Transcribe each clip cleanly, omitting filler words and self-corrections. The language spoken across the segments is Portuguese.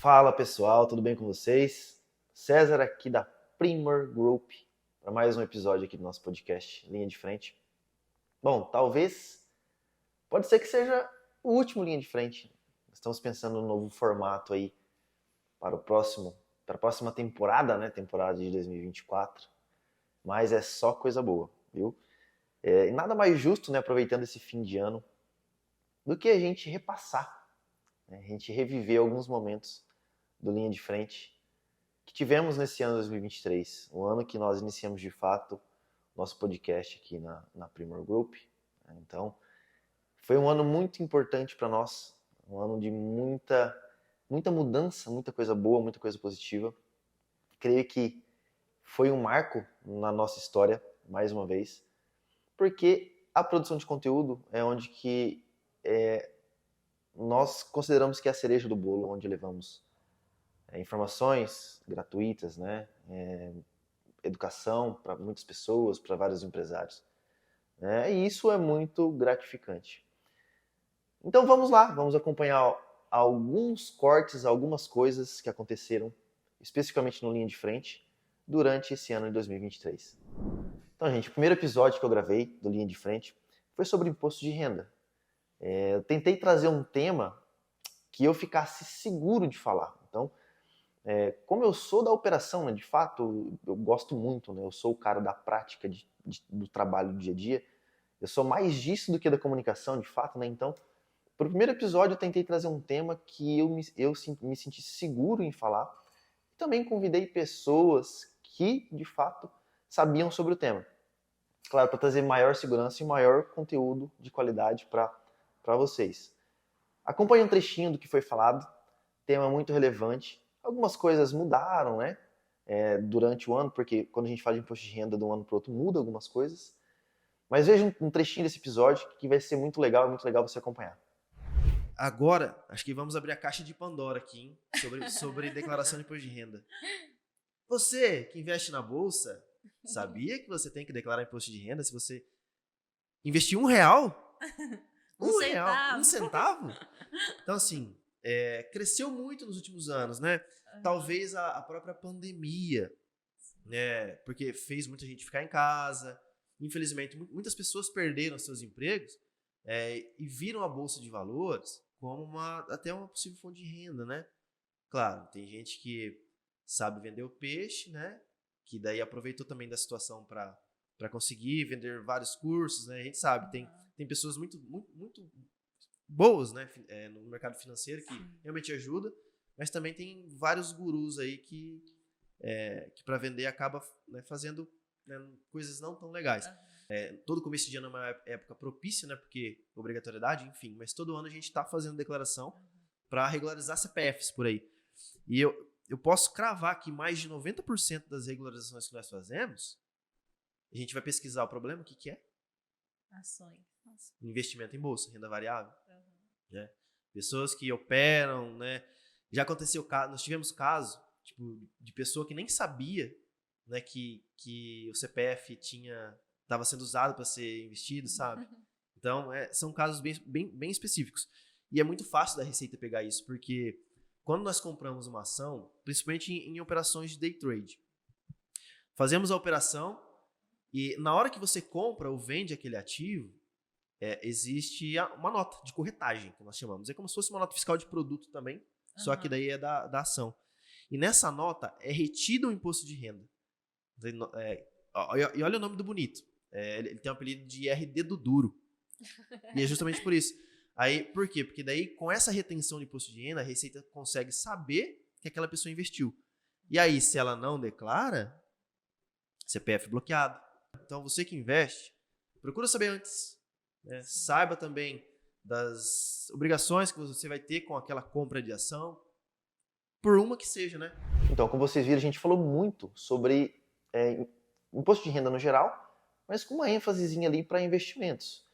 Fala pessoal, tudo bem com vocês? César aqui da Primor Group para mais um episódio aqui do nosso podcast Linha de Frente. Bom, pode ser que seja o último Linha de Frente. Estamos pensando num novo formato aí para a próxima temporada, né? Temporada de 2024. Mas é só coisa boa, viu? E nada mais justo, né? Aproveitando esse fim de ano, do que a gente repassar, né? A gente reviver alguns momentos do Linha de Frente que tivemos nesse ano 2023, o ano que nós iniciamos de fato nosso podcast aqui na Primor Group. Então, foi um ano muito importante para nós, um ano de muita mudança, muita coisa boa, muita coisa positiva. Creio que foi um marco na nossa história, mais uma vez, porque a produção de conteúdo é onde que nós consideramos que é a cereja do bolo, onde levamos informações gratuitas, né? Educação para muitas pessoas, para vários empresários. Né? E isso é muito gratificante. Então vamos lá, vamos acompanhar alguns cortes, algumas coisas que aconteceram, especificamente no Linha de Frente, durante esse ano de 2023. Então, gente, o primeiro episódio que eu gravei do Linha de Frente foi sobre imposto de renda. Eu tentei trazer um tema que eu ficasse seguro de falar. Então, como eu sou da operação, né, de fato, eu gosto muito, né, eu sou o cara da prática do trabalho do dia a dia, eu sou mais disso do que da comunicação, de fato, né, então, para o primeiro episódio eu tentei trazer um tema que eu me senti seguro em falar, e também convidei pessoas que, de fato, sabiam sobre o tema. Claro, para trazer maior segurança e maior conteúdo de qualidade para vocês. Acompanhe um trechinho do que foi falado, tema muito relevante. Algumas coisas mudaram, né? Durante o ano, porque quando a gente fala de imposto de renda de um ano para o outro, muda algumas coisas. Mas veja um trechinho desse episódio que vai ser muito legal você acompanhar. Agora, acho que vamos abrir a caixa de Pandora aqui, hein? Sobre declaração de imposto de renda. Você que investe na bolsa, sabia que você tem que declarar imposto de renda se você investir R$1? R$1. Um centavo? Então, assim, cresceu muito nos últimos anos, né? Talvez a própria pandemia, né? Porque fez muita gente ficar em casa. Infelizmente, muitas pessoas perderam seus empregos e viram a Bolsa de Valores como até uma possível fonte de renda, né? Claro, tem gente que sabe vender o peixe, né? Que daí aproveitou também da situação para conseguir vender vários cursos, né? A gente sabe, tem pessoas muito boas, né? No mercado financeiro que realmente ajuda, mas também tem vários gurus aí que para vender acaba, né, fazendo, né, coisas não tão legais. Todo começo de ano é uma época propícia, né? Porque obrigatoriedade, enfim, mas todo ano a gente está fazendo declaração para regularizar CPFs por aí. E eu posso cravar que mais de 90% das regularizações que nós fazemos, a gente vai pesquisar o problema, o que é? Ações. Investimento em bolsa, renda variável. Né? Pessoas que operam, né? Já aconteceu caso, nós tivemos caso tipo, de pessoa que nem sabia, né, que o CPF estava sendo usado para ser investido, sabe? Então, são casos bem específicos. E é muito fácil da Receita pegar isso, porque quando nós compramos uma ação, principalmente em operações de day trade, fazemos a operação e na hora que você compra ou vende aquele ativo, existe uma nota de corretagem, que nós chamamos. É como se fosse uma nota fiscal de produto também, só que daí é da ação. E nessa nota é retido o imposto de renda. E olha o nome do bonito. Ele tem um apelido de RD do Duro. E é justamente por isso. Aí, por quê? Porque daí, com essa retenção de imposto de renda, a Receita consegue saber que aquela pessoa investiu. E aí, se ela não declara, CPF bloqueado. Então, você que investe, procura saber antes. Né? Saiba também das obrigações que você vai ter com aquela compra de ação, por uma que seja, né? Então, como vocês viram, a gente falou muito sobre imposto de renda no geral, mas com uma ênfasezinha ali para investimentos.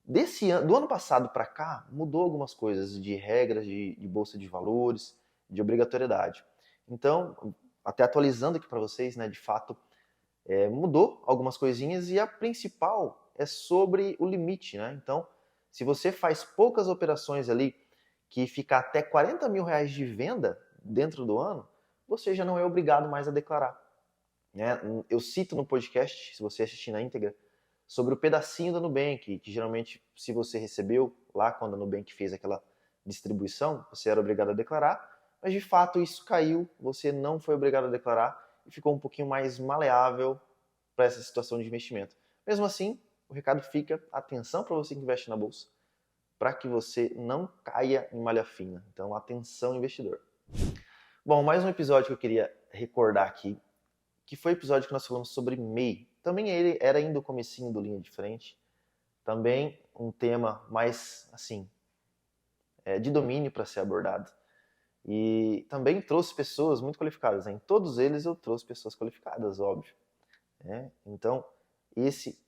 Do ano passado para cá, mudou algumas coisas de regras de bolsa de valores, de obrigatoriedade. Então, até atualizando aqui para vocês, né, de fato, mudou algumas coisinhas e a principal é sobre o limite, né? Então, se você faz poucas operações ali que fica até R$ 40 mil de venda dentro do ano, você já não é obrigado mais a declarar. Né? Eu cito no podcast, se você assistir na íntegra, sobre o pedacinho da Nubank, que geralmente, se você recebeu lá quando a Nubank fez aquela distribuição, você era obrigado a declarar, mas de fato isso caiu, você não foi obrigado a declarar e ficou um pouquinho mais maleável para essa situação de investimento. Mesmo assim, o recado fica, atenção para você que investe na bolsa, para que você não caia em malha fina. Então, atenção, investidor. Bom, mais um episódio que eu queria recordar aqui, que foi o episódio que nós falamos sobre MEI. Também ele era ainda o comecinho do Linha de Frente. Também um tema mais, assim, de domínio para ser abordado. E também trouxe pessoas muito qualificadas. Em todos eles eu trouxe pessoas qualificadas, óbvio. Então,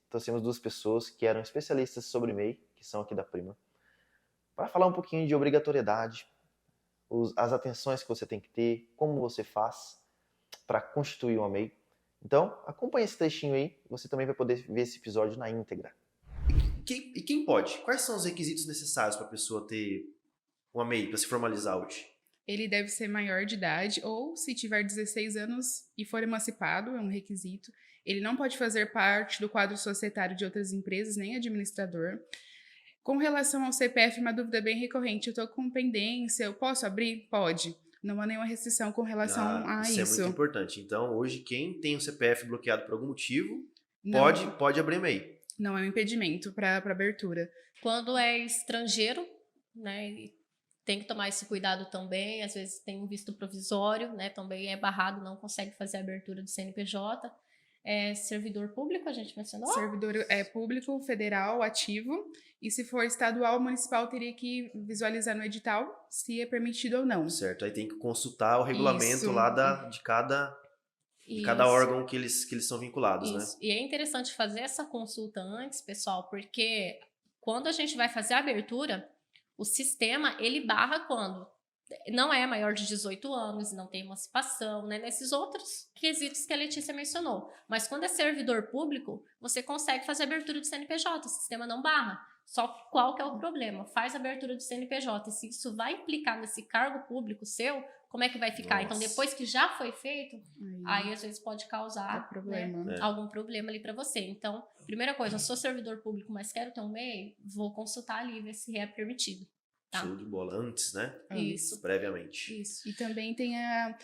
trouxemos 2 pessoas que eram especialistas sobre MEI, que são aqui da Prima, para falar um pouquinho de obrigatoriedade, as atenções que você tem que ter, como você faz para constituir uma MEI. Então, acompanhe esse trechinho aí, você também vai poder ver esse episódio na íntegra. E quem pode? Quais são os requisitos necessários para a pessoa ter uma MEI, para se formalizar hoje? Ele deve ser maior de idade ou, se tiver 16 anos e for emancipado, é um requisito. Ele não pode fazer parte do quadro societário de outras empresas, nem administrador. Com relação ao CPF, uma dúvida bem recorrente. Eu estou com pendência, eu posso abrir? Pode. Não há nenhuma restrição com relação a isso. Isso é muito importante. Então, hoje, quem tem o CPF bloqueado por algum motivo, Não. pode abrir MEI. Não é um impedimento para abertura. Quando é estrangeiro, né, tem que tomar esse cuidado também. Às vezes tem um visto provisório, né, também é barrado, não consegue fazer a abertura do CNPJ. Servidor público, a gente mencionou? Servidor público, federal, ativo. E se for estadual, municipal, teria que visualizar no edital se é permitido ou não. Certo, aí tem que consultar o regulamento Isso. lá de cada órgão que eles são vinculados, Isso. né? E é interessante fazer essa consulta antes, pessoal, porque quando a gente vai fazer a abertura, o sistema, ele barra quando não é maior de 18 anos, não tem emancipação, né? Nesses outros quesitos que a Letícia mencionou. Mas quando é servidor público, você consegue fazer a abertura do CNPJ, o sistema não barra. Só qual que é o problema? Faz a abertura do CNPJ. E se isso vai implicar nesse cargo público seu, como é que vai ficar? Nossa. Então, depois que já foi feito, aí às vezes pode causar problema. né, algum problema ali para você. Então, primeira coisa, eu sou servidor público, mas quero ter um MEI, vou consultar ali, ver se é permitido. Tá. Show de bola. Antes, né? Isso. Previamente. Isso. E também tem a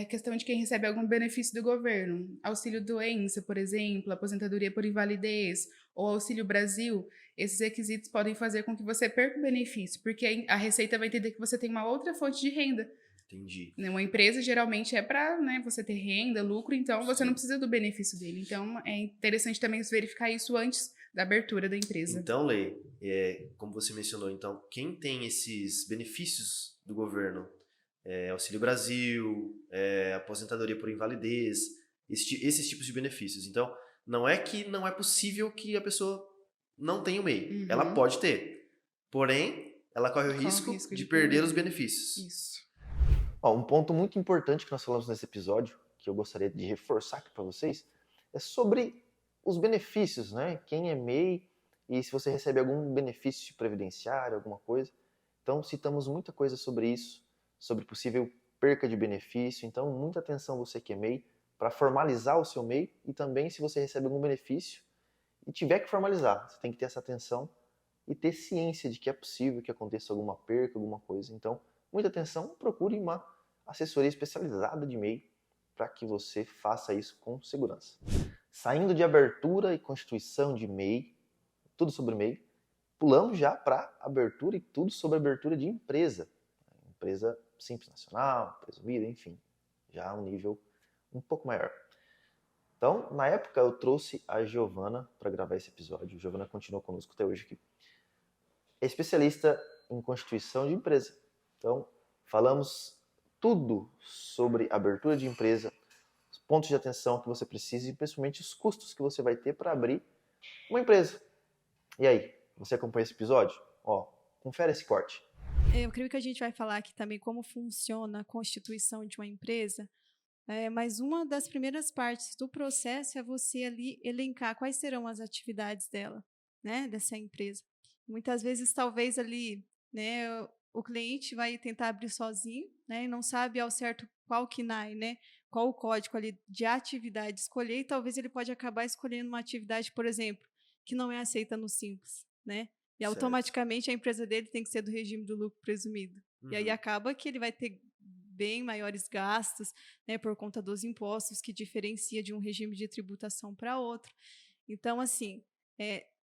questão de quem recebe algum benefício do governo. Auxílio doença, por exemplo, aposentadoria por invalidez ou Auxílio Brasil. Esses requisitos podem fazer com que você perca o benefício, porque a Receita vai entender que você tem uma outra fonte de renda. Entendi. Uma empresa geralmente é para você ter renda, lucro, então você não precisa do benefício dele. Então é interessante também verificar isso antes da abertura da empresa. Então, Lei, como você mencionou, então, quem tem esses benefícios do governo, Auxílio Brasil, aposentadoria por invalidez, esses tipos de benefícios. Então, não é que não é possível que a pessoa não tenha o MEI. Uhum. Ela pode ter. Porém, ela corre o risco de perder os benefícios. Isso. Um ponto muito importante que nós falamos nesse episódio, que eu gostaria de reforçar aqui para vocês, é sobre os benefícios, né? Quem é MEI e se você recebe algum benefício previdenciário, alguma coisa. Então, citamos muita coisa sobre isso, sobre possível perca de benefício. Então, muita atenção você que é MEI, para formalizar o seu MEI e também se você recebe algum benefício e tiver que formalizar, você tem que ter essa atenção e ter ciência de que é possível que aconteça alguma perca, alguma coisa. Então, muita atenção, procure uma assessoria especializada de MEI para que você faça isso com segurança. Saindo de abertura e constituição de MEI, tudo sobre MEI, pulamos já para abertura e tudo sobre abertura de empresa. Empresa Simples Nacional, presumida, enfim, já um nível um pouco maior. Então, na época, eu trouxe a Giovana para gravar esse episódio. A Giovana continua conosco até hoje aqui. É especialista em constituição de empresa. Então, falamos tudo sobre abertura de empresa, os pontos de atenção que você precisa e principalmente os custos que você vai ter para abrir uma empresa. E aí, você acompanha esse episódio? Confere esse corte. Eu creio que a gente vai falar aqui também como funciona a constituição de uma empresa, mas uma das primeiras partes do processo é você ali elencar quais serão as atividades dela, né, dessa empresa. Muitas vezes, talvez ali, né, o cliente vai tentar abrir sozinho, né, e não sabe ao certo qual KNAI, né, qual o código ali de atividade escolher, e talvez ele pode acabar escolhendo uma atividade, por exemplo, que não é aceita no Simples, né? E Certo. automaticamente a empresa dele tem que ser do regime do lucro presumido. E aí Uhum. acaba que ele vai ter bem maiores gastos, né, por conta dos impostos, que diferencia de um regime de tributação para outro. Então, assim,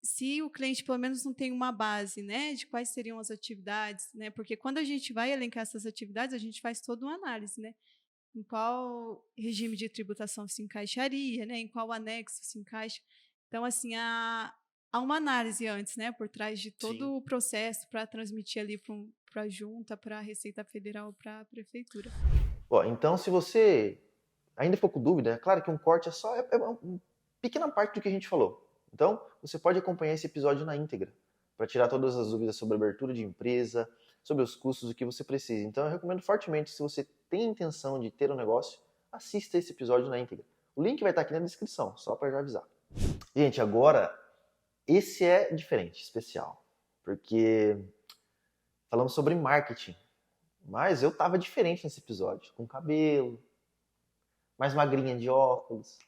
se o cliente pelo menos não tem uma base, né, de quais seriam as atividades, né, porque quando a gente vai elencar essas atividades, a gente faz toda uma análise, né, em qual regime de tributação se encaixaria, né, em qual anexo se encaixa. Então, assim, há uma análise antes, né, por trás de todo Sim. o processo para transmitir ali para a junta, para a Receita Federal, para a Prefeitura. Ó, então, se você ainda ficou com dúvida, é claro que um corte é uma pequena parte do que a gente falou. Então, você pode acompanhar esse episódio na íntegra, para tirar todas as dúvidas sobre a abertura de empresa, sobre os custos, o que você precisa. Então, eu recomendo fortemente, se você tem intenção de ter um negócio, assista esse episódio na íntegra. O link vai estar aqui na descrição, só para já avisar. Gente, agora, esse é diferente, especial, porque falamos sobre marketing, mas eu estava diferente nesse episódio, com cabelo, mais magrinha de óculos.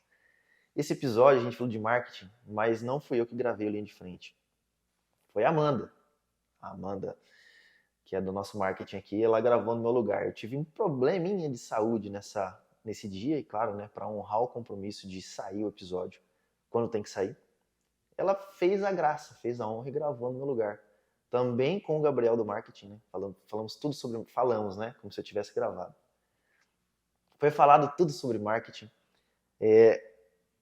Esse episódio a gente falou de marketing, mas não fui eu que gravei o Linha de Frente. Foi a Amanda. A Amanda, que é do nosso marketing aqui, ela gravou no meu lugar. Eu tive um probleminha de saúde nesse dia, e claro, né, para honrar o compromisso de sair o episódio quando tem que sair. Ela fez a graça, fez a honra e gravou no meu lugar. Também com o Gabriel do marketing, né? Falamos tudo sobre... Falamos, né? Como se eu tivesse gravado. Foi falado tudo sobre marketing.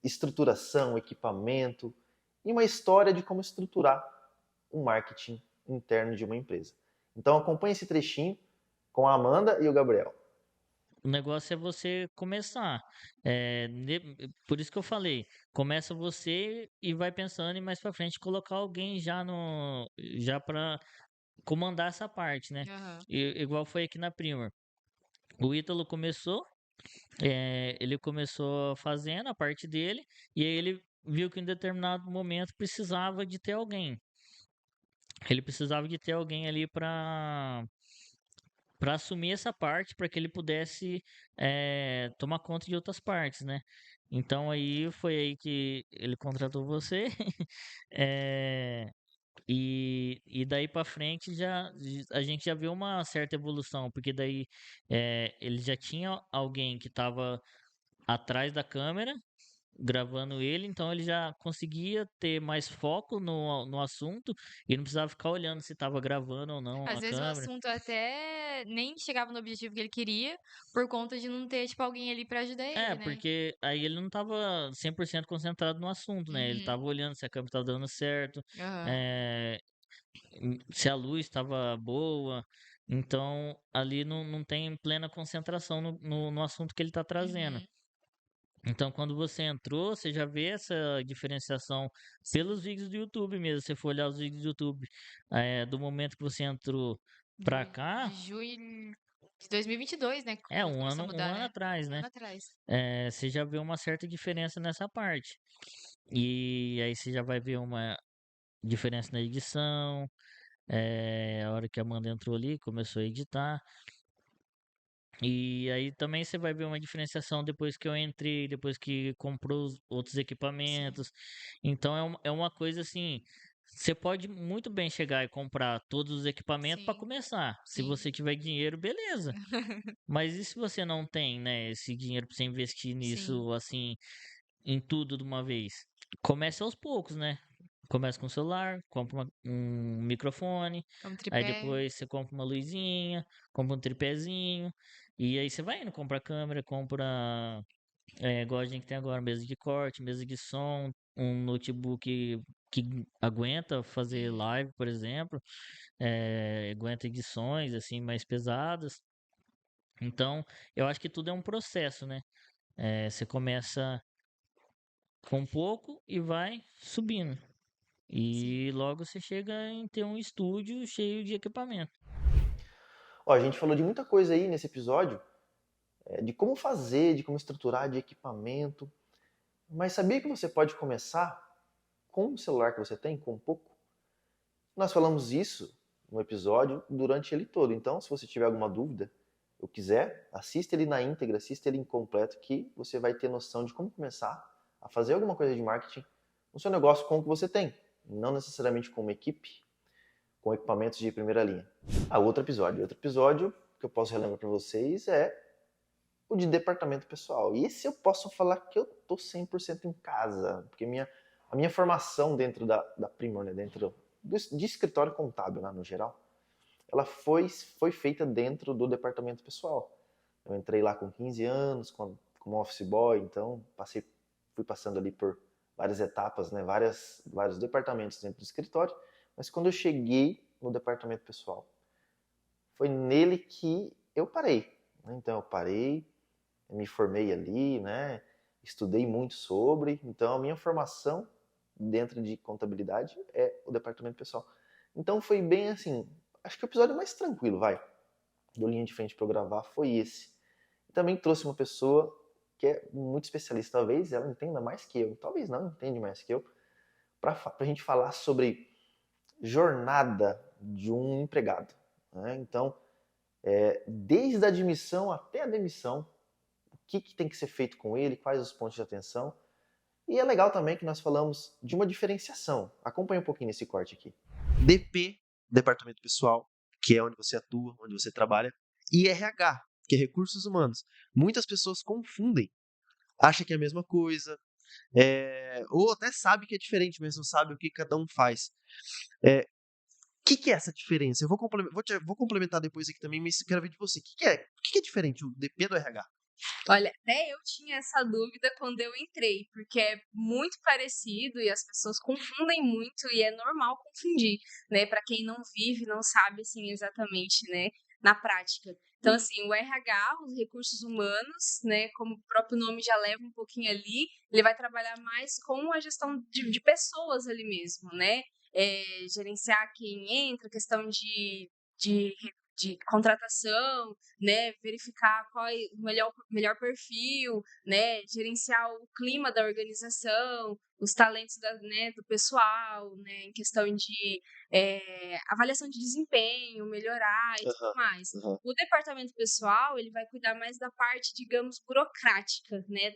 Estruturação, equipamento e uma história de como estruturar o marketing interno de uma empresa. Então acompanhe esse trechinho com a Amanda e o Gabriel. O negócio é você começar. Por isso que eu falei, começa você e vai pensando em mais pra frente colocar alguém já para comandar essa parte, né? Aham. Igual foi aqui na Primer. O Ítalo começou, ele começou fazendo a parte dele e aí ele viu que em determinado momento precisava de ter alguém. Ele precisava de ter alguém ali para assumir essa parte, para que ele pudesse tomar conta de outras partes, né? Então aí foi aí que ele contratou você. E daí para frente a gente já viu uma certa evolução, porque daí ele já tinha alguém que estava atrás da câmera gravando ele, então ele já conseguia ter mais foco no assunto e não precisava ficar olhando se estava gravando ou não Às a vezes o câmera. assunto até nem chegava no objetivo que ele queria, por conta de não ter, tipo, alguém ali pra ajudar ele, né? Porque aí ele não estava 100% concentrado no assunto, né? Ele Uhum. estava olhando se a câmera estava dando certo, Aham. eh, se a luz estava boa. Então, ali não tem plena concentração no assunto que ele está trazendo. Uhum. Então, quando você entrou, você já vê essa diferenciação pelos vídeos do YouTube mesmo. Se você for olhar os vídeos do YouTube, do momento que você entrou pra cá, De junho de 2022, né? é Quando começou a um mudar, ano né? atrás, Um né? ano atrás. Você já vê uma certa diferença nessa parte. E aí você já vai ver uma diferença na edição. A hora que a Amanda entrou ali, começou a editar. E aí também você vai ver uma diferenciação depois que eu entrei, depois que comprou os outros Sim. equipamentos. Então é uma coisa assim, você pode muito bem chegar e comprar todos os equipamentos para Sim. começar. Se Sim. você tiver dinheiro, beleza. Mas e se você não tem, né, esse dinheiro para você investir Sim. nisso assim, em tudo de uma vez? Comece aos poucos, né? Começa com o celular, compra um microfone, Um aí tripé. depois você compra uma luzinha, compra um tripézinho, e aí você vai indo, compra câmera, compra, igual a gente tem agora, mesa de corte, mesa de som, um notebook que aguenta fazer Uhum. live, por exemplo, aguenta edições, assim, mais pesadas. Então, eu acho que tudo é um processo, né? Você começa com pouco e vai subindo. Sim. E logo você chega em ter um estúdio cheio de equipamento. Ó, a gente falou de muita coisa aí nesse episódio, de como fazer, de como estruturar, de equipamento. Mas sabia que você pode começar com o celular que você tem, com pouco? Nós falamos isso no episódio durante ele todo. Então, se você tiver alguma dúvida ou quiser, assista ele na íntegra, assista ele incompleto, que você vai ter noção de como começar a fazer alguma coisa de marketing no seu negócio com o que você tem, não necessariamente com uma equipe, com equipamentos de primeira linha. Outro episódio que eu posso relembrar para vocês é o de departamento pessoal. E esse eu posso falar que eu tô 100% em casa, porque a minha formação dentro da Primor, né, dentro de escritório contábil, né, no geral, ela foi feita dentro do departamento pessoal. Eu entrei lá com 15 anos, como office boy, então fui passando ali por várias etapas, né, vários departamentos dentro do escritório, mas quando eu cheguei no departamento pessoal, foi nele que eu parei. Então eu parei, me formei ali, né, estudei muito sobre, então a minha formação dentro de contabilidade é o departamento pessoal. Então foi bem assim, acho que o episódio mais tranquilo, do Linha de Frente para eu gravar foi esse. Também trouxe uma pessoa que é muito especialista, talvez ela entenda mais que eu, talvez não entende mais que eu, para a gente falar sobre jornada de um empregado, né? Então, desde a admissão até a demissão, o que tem que ser feito com ele, quais os pontos de atenção. E é legal também que nós falamos de uma diferenciação. Acompanha um pouquinho nesse corte aqui. DP, Departamento Pessoal, que é onde você atua, onde você trabalha, e RH, que é Recursos Humanos. Muitas pessoas confundem, acham que é a mesma coisa, ou até sabe que é diferente, mas não sabe o que cada um faz. O que é essa diferença? Eu vou complementar depois aqui também, mas quero ver de você. O que é diferente o DP do RH? Olha, até eu tinha essa dúvida quando eu entrei, porque é muito parecido e as pessoas confundem muito e é normal confundir, né? Para quem não vive, não sabe assim exatamente, né, na prática. Então, assim, o RH, os recursos humanos, né, como o próprio nome já leva um pouquinho ali, ele vai trabalhar mais com a gestão de pessoas ali mesmo, né? Gerenciar quem entra, questão de contratação, né, verificar qual é o melhor perfil, né, gerenciar o clima da organização, os talentos né, do pessoal, né, em questão de avaliação de desempenho, melhorar e tudo mais. O departamento pessoal, ele vai cuidar mais da parte, digamos, burocrática, né,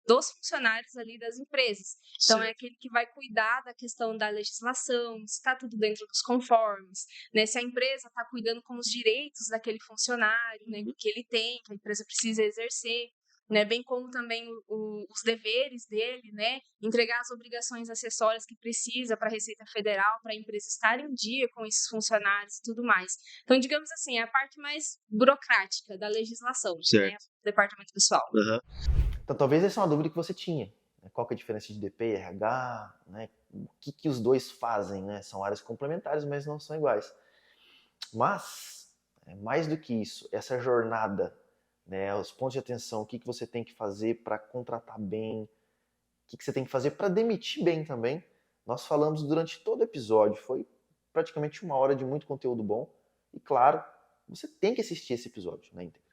dos funcionários ali das empresas. Então, é aquele que vai cuidar da questão da legislação, se está tudo dentro dos conformes, né? Se a empresa está cuidando com os direitos daquele funcionário, né? Que ele tem, que a empresa precisa exercer, né? Bem como também os deveres dele, né? Entregar as obrigações acessórias que precisa para a Receita Federal, para a empresa estar em dia com esses funcionários e tudo mais. Então, digamos assim, é a parte mais burocrática da legislação, né? Departamento pessoal. Então, talvez essa é uma dúvida que você tinha. Qual que é a diferença de DP e RH? Né? O que os dois fazem? Né? São áreas complementares, mas não são iguais. Mas, mais do que isso, essa jornada, né, os pontos de atenção, o que você tem que fazer para contratar bem, o que você tem que fazer para demitir bem também, nós falamos durante todo o episódio. Foi praticamente 1 hora de muito conteúdo bom. E, claro, você tem que assistir esse episódio na íntegra,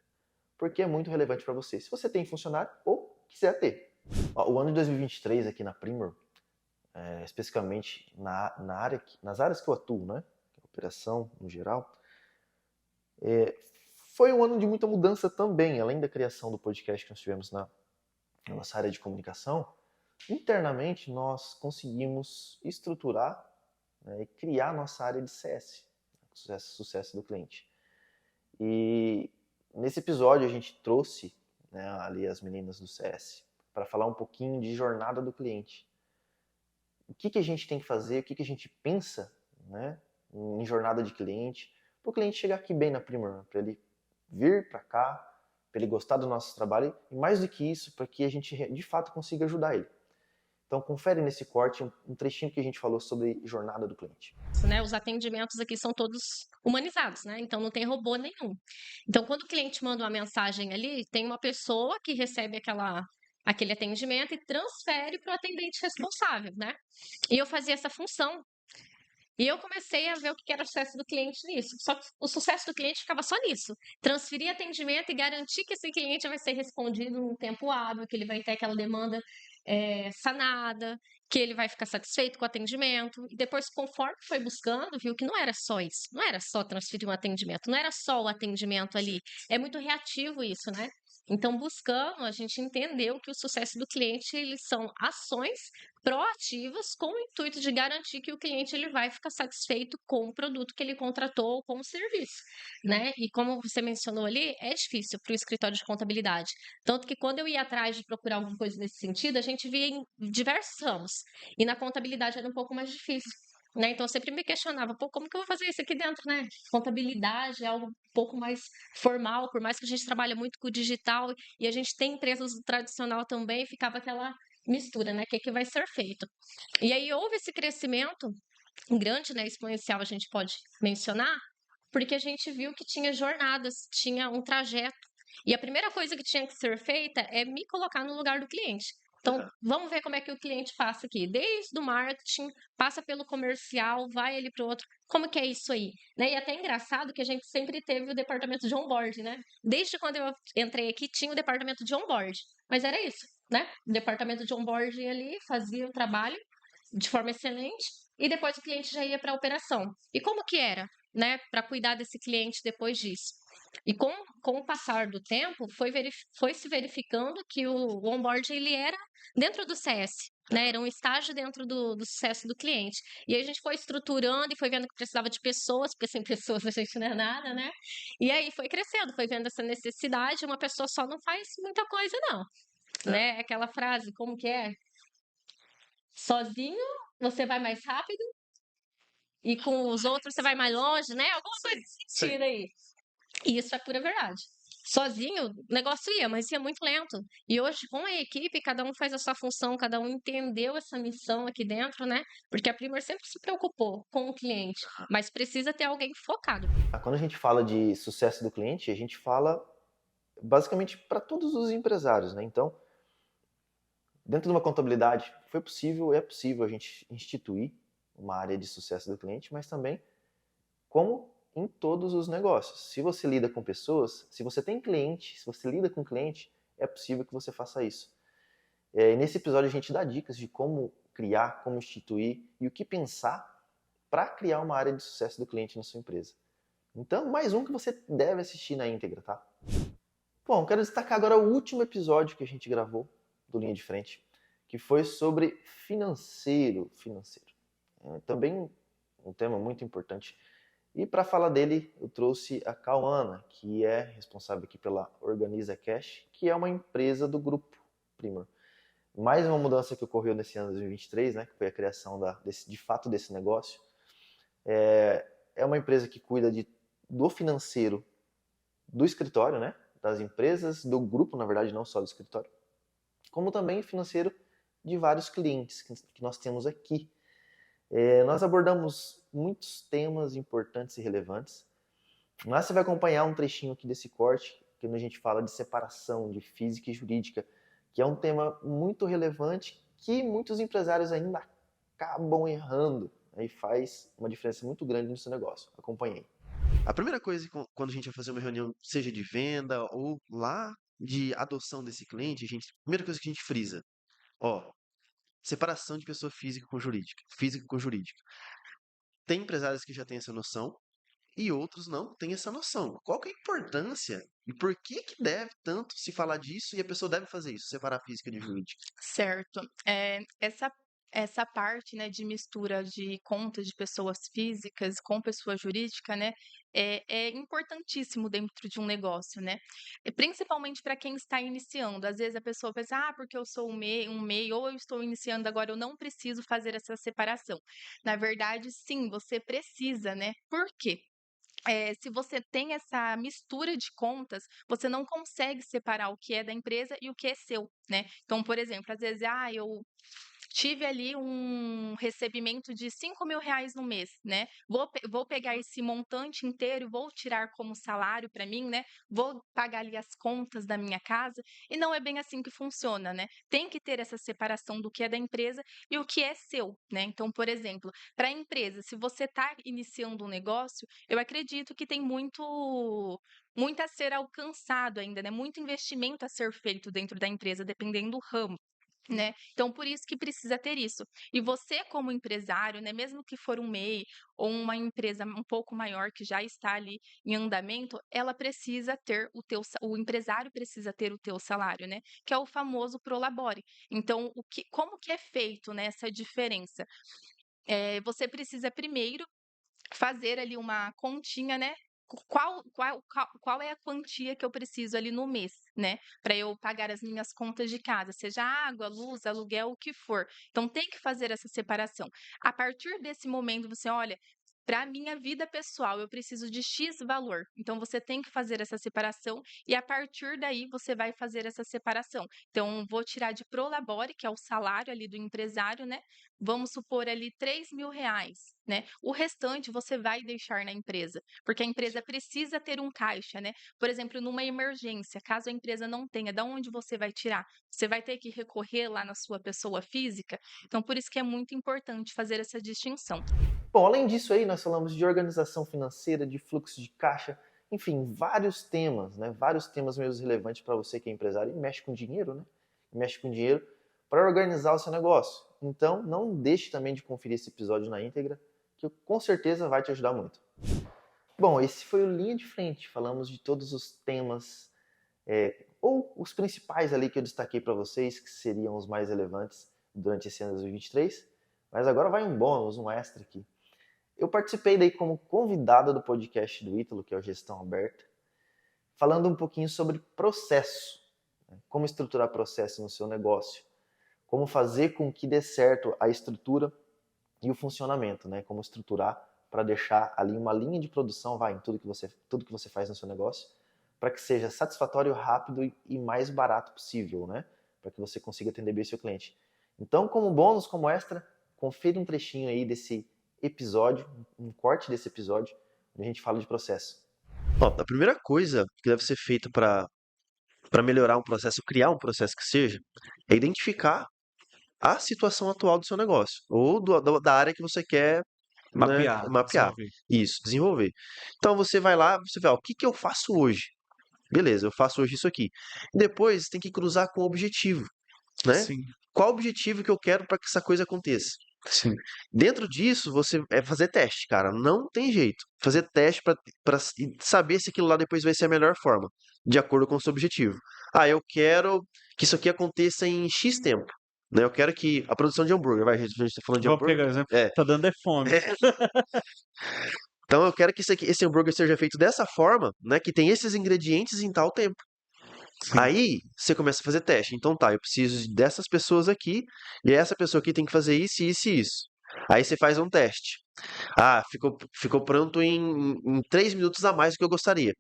porque é muito relevante para você, se você tem funcionário ou quiser ter. O ano de 2023 aqui na Primor, especificamente nas áreas que eu atuo, né, operação no geral, foi um ano de muita mudança também, além da criação do podcast que nós tivemos na nossa área de comunicação. Internamente nós conseguimos estruturar, né, e criar nossa área de CS, sucesso do cliente. E nesse episódio a gente trouxe, né, ali as meninas do CS para falar um pouquinho de jornada do cliente. O que a gente tem que fazer, o que a gente pensa, né, em jornada de cliente, para o cliente chegar aqui bem na Primor, para ele vir para cá, para ele gostar do nosso trabalho e mais do que isso, para que a gente de fato consiga ajudar ele. Então, confere nesse corte um trechinho que a gente falou sobre jornada do cliente. Né, os atendimentos aqui são todos humanizados, né? Então, não tem robô nenhum. Então, quando o cliente manda uma mensagem ali, tem uma pessoa que recebe aquele atendimento e transfere para o atendente responsável, né? E eu fazia essa função. E eu comecei a ver o que era o sucesso do cliente nisso. Só que o sucesso do cliente ficava só nisso. Transferir atendimento e garantir que esse cliente vai ser respondido num tempo hábil, que ele vai ter aquela demanda sanada, que ele vai ficar satisfeito com o atendimento. E depois, conforme foi buscando, viu que não era só isso, não era só transferir um atendimento, não era só o atendimento ali. É muito reativo isso, né? Então, buscando, a gente entendeu que o sucesso do cliente, eles são ações proativas com o intuito de garantir que o cliente ele vai ficar satisfeito com o produto que ele contratou ou com o serviço, né? E como você mencionou ali, é difícil para o escritório de contabilidade. Tanto que quando eu ia atrás de procurar alguma coisa nesse sentido, a gente via em diversos ramos. E na contabilidade era um pouco mais difícil. Né? Então eu sempre me questionava, pô, como que eu vou fazer isso aqui dentro, né? Contabilidade é algo um pouco mais formal, por mais que a gente trabalhe muito com o digital e a gente tem empresas do tradicional também, ficava aquela mistura, né? O que, que vai ser feito. E aí houve esse crescimento grande, né? Exponencial, a gente pode mencionar, porque a gente viu que tinha jornadas, tinha um trajeto. E a primeira coisa que tinha que ser feita é me colocar no lugar do cliente. Então, vamos ver como é que o cliente passa aqui. Desde o marketing, passa pelo comercial, vai ele para o outro. Como que é isso aí? Né? E até é engraçado que a gente sempre teve o departamento de onboard, né? Desde quando eu entrei aqui, tinha o departamento de onboard. Mas era isso, né? O departamento de onboard ali fazia o trabalho de forma excelente e depois o cliente já ia para a operação. E como que era, né, para cuidar desse cliente depois disso? E com o passar do tempo, foi se verificando que o onboard ele era dentro do CS, né? Era um estágio dentro do sucesso do cliente. E aí a gente foi estruturando e foi vendo que precisava de pessoas, porque sem pessoas a gente não é nada, né? E aí foi crescendo, foi vendo essa necessidade. Uma pessoa só não faz muita coisa, não. Né? Aquela frase, como que é? Sozinho você vai mais rápido e com os outros você vai mais longe, né? Alguma coisa nesse sentido aí. E isso é pura verdade. Sozinho, o negócio ia, mas ia muito lento. E hoje, com a equipe, cada um faz a sua função, cada um entendeu essa missão aqui dentro, né? Porque a Primer sempre se preocupou com o cliente, mas precisa ter alguém focado. Quando a gente fala de sucesso do cliente, a gente fala basicamente para todos os empresários, né? Então, dentro de uma contabilidade, foi possível, é possível a gente instituir uma área de sucesso do cliente, mas também como em todos os negócios. Se você lida com pessoas, se você tem cliente, se você lida com cliente, é possível que você faça isso. E nesse episódio a gente dá dicas de como criar, como instituir e o que pensar para criar uma área de sucesso do cliente na sua empresa. Então, mais um que você deve assistir na íntegra, tá? Bom, quero destacar agora o último episódio que a gente gravou do Linha de Frente, que foi sobre financeiro. Também um tema muito importante. E para falar dele, eu trouxe a Cauana, que é responsável aqui pela Organiza Cash, que é uma empresa do grupo Primer. Mais uma mudança que ocorreu nesse ano de 2023, né, que foi a criação de fato desse negócio. É uma empresa que cuida do financeiro do escritório, né, das empresas, do grupo, na verdade, não só do escritório, como também financeiro de vários clientes que nós temos aqui. Nós abordamos muitos temas importantes e relevantes, mas você vai acompanhar um trechinho aqui desse corte, que a gente fala de separação de física e jurídica, que é um tema muito relevante que muitos empresários ainda acabam errando, e faz uma diferença muito grande no seu negócio. Acompanhei. A primeira coisa quando a gente vai fazer uma reunião, seja de venda ou lá de adoção desse cliente, a primeira coisa que a gente frisa, separação de pessoa física com jurídica. Tem empresários que já têm essa noção e outros não têm essa noção. Qual que é a importância e por que deve tanto se falar disso e a pessoa deve fazer isso, separar física de jurídica? Certo. Essa parte, né, de mistura de contas de pessoas físicas com pessoa jurídica, né, é importantíssimo dentro de um negócio, né? Principalmente para quem está iniciando. Às vezes a pessoa pensa, porque eu sou um MEI, ou eu estou iniciando agora, eu não preciso fazer essa separação. Na verdade, sim, você precisa, né? Por quê? Se você tem essa mistura de contas, você não consegue separar o que é da empresa e o que é seu, né? Então, por exemplo, às vezes, eu tive ali um recebimento de R$ 5.000 no mês, né? Vou pegar esse montante inteiro e vou tirar como salário para mim, né? Vou pagar ali as contas da minha casa. E não é bem assim que funciona, né? Tem que ter essa separação do que é da empresa e o que é seu, né? Então, por exemplo, para a empresa, se você está iniciando um negócio, eu acredito que tem muito a ser alcançado ainda, né? Muito investimento a ser feito dentro da empresa, dependendo do ramo. né? Então, por isso que precisa ter isso. E você, como empresário, né, mesmo que for um MEI ou uma empresa um pouco maior que já está ali em andamento, ela precisa ter o empresário precisa ter o teu salário, né? Que é o famoso Prolabore. Então, como que é feito, né, essa diferença? Você precisa primeiro fazer ali uma continha, né? Qual é a quantia que eu preciso ali no mês, né? Para eu pagar as minhas contas de casa, seja água, luz, aluguel, o que for. Então tem que fazer essa separação. A partir desse momento, você olha. Para a minha vida pessoal, eu preciso de X valor. Então, você tem que fazer essa separação e, a partir daí, você vai fazer essa separação. Então, vou tirar de Prolabore, que é o salário ali do empresário, né? Vamos supor ali R$ 3.000, né? O restante você vai deixar na empresa, porque a empresa precisa ter um caixa, né? Por exemplo, numa emergência, caso a empresa não tenha, da onde você vai tirar? Você vai ter que recorrer lá na sua pessoa física? Então, por isso que é muito importante fazer essa distinção. Bom, além disso aí, nós falamos de organização financeira, de fluxo de caixa, enfim, vários temas, né? Vários temas meio relevantes para você que é empresário e mexe com dinheiro, né? Mexe com dinheiro para organizar o seu negócio. Então, não deixe também de conferir esse episódio na íntegra, que com certeza vai te ajudar muito. Bom, esse foi o Linha de Frente. Falamos de todos os temas, ou os principais ali que eu destaquei para vocês, que seriam os mais relevantes durante esse ano de 2023. Mas agora vai um bônus, um extra aqui. Eu participei daí como convidada do podcast do Ítalo, que é o Gestão Aberta, falando um pouquinho sobre processo, né? Como estruturar processo no seu negócio, como fazer com que dê certo a estrutura e o funcionamento, né? Como estruturar para deixar ali uma linha de produção, em tudo que você faz no seu negócio, para que seja satisfatório, rápido e mais barato possível, né? Para que você consiga atender bem o seu cliente. Então, como bônus, como extra, confira um trechinho aí desse episódio, um corte desse episódio, onde a gente fala de processo. Ó, a primeira coisa que deve ser feita para melhorar um processo, criar um processo que seja, é identificar a situação atual do seu negócio ou da área que você quer, né, mapear. Desenvolver. Isso, desenvolver. Então você vai lá, você vê, ó, o que que eu faço hoje? Beleza, eu faço hoje isso aqui. Depois tem que cruzar com o objetivo, né? Sim, Qual o objetivo que eu quero para que essa coisa aconteça? sim. Dentro disso, você fazer teste, cara. Não tem jeito. Fazer teste para saber se aquilo lá depois vai ser a melhor forma, de acordo com o seu objetivo. Ah, eu quero que isso aqui aconteça em X tempo. Né? Eu quero que a produção de hambúrguer, a gente tá falando de Vou hambúrguer. pegar o exemplo. É. Tá dando fome. Então eu quero que esse hambúrguer seja feito dessa forma, né? Que tem esses ingredientes em tal tempo. Sim. Aí você começa a fazer teste. Então tá, eu preciso dessas pessoas aqui, e essa pessoa aqui tem que fazer isso, isso e isso. Aí você faz um teste. Ah, ficou pronto em 3 minutos a mais do que eu gostaria.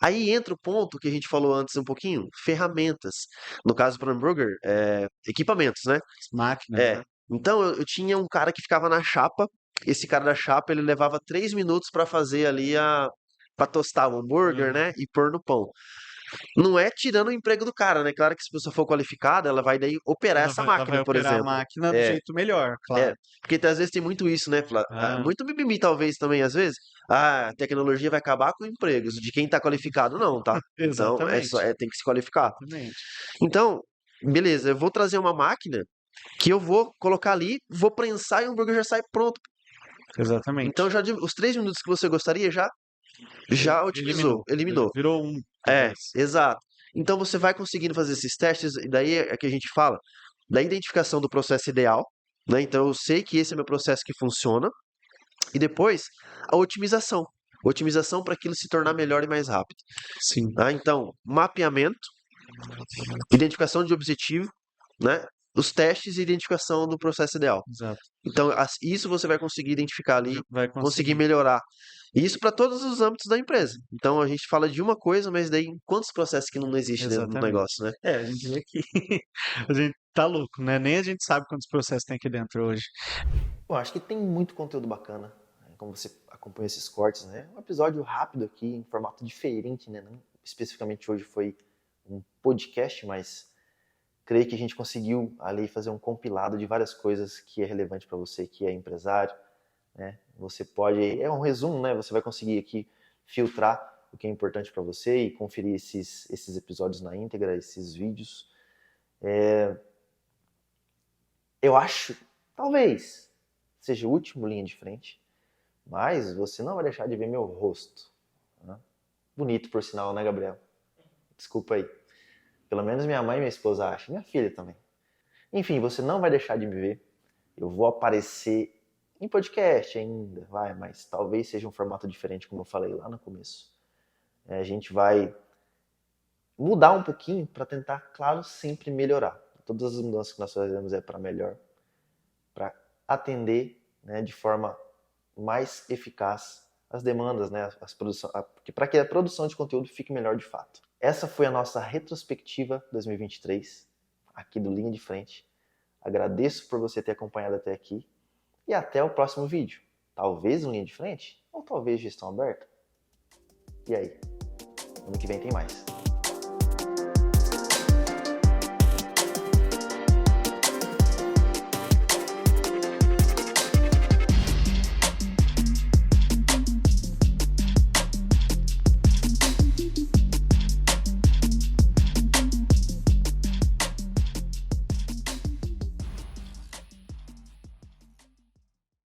Aí entra o ponto que a gente falou antes um pouquinho, ferramentas. No caso para hambúrguer, equipamentos, né? As máquinas, É. né? Então eu tinha um cara que ficava na chapa. Esse cara da chapa, ele levava 3 minutos para fazer ali para tostar o hambúrguer, né? E pôr no pão. Não é tirando o emprego do cara, né? Claro que se a pessoa for qualificada, ela vai daí operar essa Ela vai máquina, por operar a exemplo. máquina do É, jeito melhor, é. claro. Porque às vezes tem muito isso, né, Flá? Ah, Muito mimimi, talvez, também, às vezes. Ah, a tecnologia vai acabar com empregos. De quem tá qualificado, não, tá? Então, exatamente. tem que se qualificar. Exatamente. Então, beleza, eu vou trazer uma máquina que eu vou colocar ali, vou prensar e o hambúrguer já sai pronto. Exatamente. Então, os 3 minutos que você gostaria já otimizou, eliminou. Virou um. Exato. Então você vai conseguindo fazer esses testes, e daí é que a gente fala da identificação do processo ideal, né? Então eu sei que esse é meu processo que funciona, e depois a otimização. Otimização para aquilo se tornar melhor e mais rápido. Sim. Então, mapeamento, identificação de objetivo, né? Os testes e identificação do processo ideal. Exato. Então, isso você vai conseguir identificar ali, Vai conseguir melhorar. E isso para todos os âmbitos da empresa. Então, a gente fala de uma coisa, mas daí quantos processos que não existem dentro do Exatamente. negócio, né? A gente vê que a gente tá louco, né? Nem a gente sabe quantos processos tem aqui dentro hoje. Bom, acho que tem muito conteúdo bacana, né? Como você acompanha esses cortes, né? Um episódio rápido aqui, em formato diferente, né? Não especificamente hoje foi um podcast, mas creio que a gente conseguiu ali fazer um compilado de várias coisas que é relevante para você que é empresário, né? Você pode, é um resumo, né? Você vai conseguir aqui filtrar o que é importante para você e conferir esses episódios na íntegra, esses vídeos. Eu acho, talvez, seja o último linha de frente, mas você não vai deixar de ver meu rosto. Né? Bonito, por sinal, né, Gabriel? Desculpa aí. Pelo menos minha mãe e minha esposa acham, minha filha também. Enfim, você não vai deixar de me ver. Eu vou aparecer em podcast ainda, mas talvez seja um formato diferente, como eu falei lá no começo. A gente vai mudar um pouquinho para tentar, claro, sempre melhorar. Todas as mudanças que nós fazemos é para melhor, para atender, né, de forma mais eficaz as demandas, né, para que a produção de conteúdo fique melhor de fato. Essa foi a nossa retrospectiva 2023, aqui do Linha de Frente. Agradeço por você ter acompanhado até aqui e até o próximo vídeo. Talvez um Linha de Frente ou talvez gestão aberta. E aí? Ano que vem tem mais.